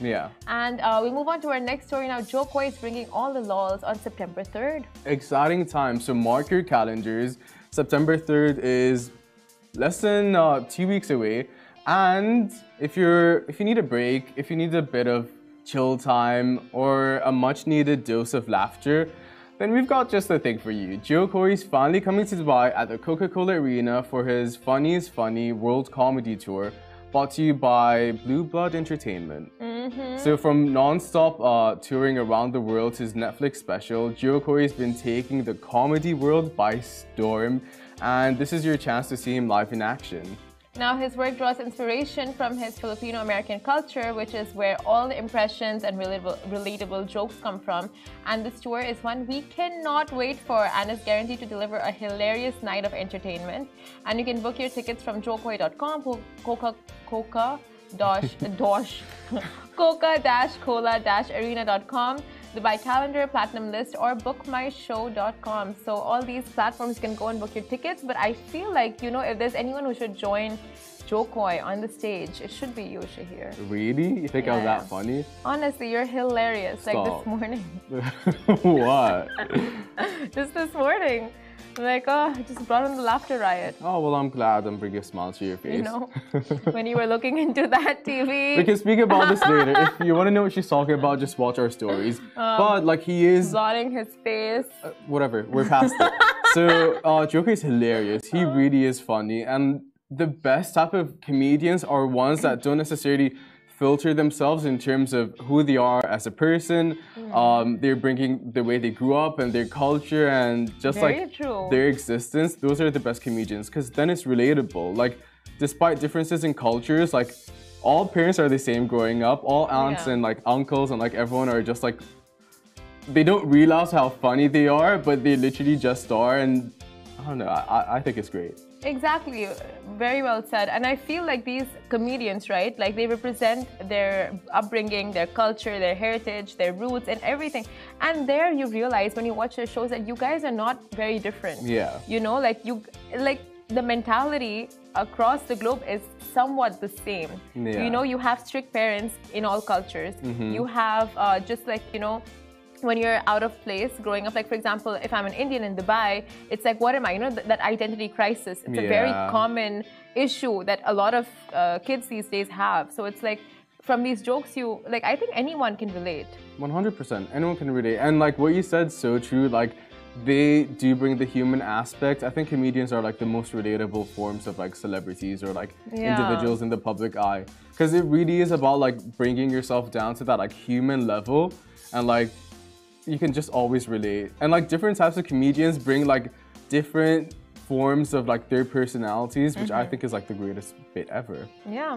Yeah. And we move on to our next story now. Jo Koy is bringing all the laws on September 3rd. Exciting time. So mark your calendars. September 3rd is less than 2 weeks away. And if you need a break, if you need a bit of chill time or a much needed dose of laughter, then we've got just the thing for you. Jo Koy is finally coming to Dubai at the Coca-Cola Arena for his Funniest Funny World Comedy Tour, brought to you by Blue Blood Entertainment. So from non-stop touring around the world to his Netflix special, Jo Koy has been taking the comedy world by storm, and this is your chance to see him live in action. Now, his work draws inspiration from his Filipino-American culture, which is where all the impressions and relatable jokes come from. And this tour is one we cannot wait for and is guaranteed to deliver a hilarious night of entertainment. And you can book your tickets from jokoy.com, coca-cola-arena.com, Dubai Calendar, Platinum List, or bookmyshow.com. So all these platforms can go and book your tickets. But I feel like, you know, if there's anyone who should join Jo Koy on the stage, it should be you, Shahir. Really? You think I was that funny? Honestly, you're hilarious. Stop. Like this morning. What? Just this morning. Like, oh, I just brought on the laughter riot. Oh, well, I'm glad I'm bringing a smile to your face. You know, when you were looking into that TV. We can speak about this later. If you want to know what she's talking about, just watch our stories. But, like, he is... blotting his face. Whatever, we're past it. So, Jo Koy is hilarious. He really is funny. And the best type of comedians are ones that don't necessarily filter themselves in terms of who they are as a person. They're bringing the way they grew up and their culture and just their existence. Those are the best comedians because then it's relatable. Like, despite differences in cultures, like all parents are the same growing up. All aunts and like uncles and like everyone are just like, they don't realize how funny they are, but they literally just are. And I don't know, I think it's great. Exactly. Very well said. And I feel like these comedians, right, like they represent their upbringing, their culture, their heritage, their roots and everything. And there you realize when you watch their shows that you guys are not very different. Yeah. You know, like the mentality across the globe is somewhat the same. Yeah. You know, you have strict parents in all cultures. You have just like, you know, when you're out of place growing up, like for example, if I'm an Indian in Dubai, it's like, what am I? You know, that identity crisis. It's a very common issue that a lot of kids these days have. So it's like, from these jokes, I think anyone can relate. 100%, anyone can relate. And like what you said, so true. Like they do bring the human aspect. I think comedians are like the most relatable forms of like celebrities or like individuals in the public eye. Because it really is about like bringing yourself down to that like human level and like, you can just always relate. And like different types of comedians bring like different forms of like their personalities, which I think is like the greatest bit ever. Yeah.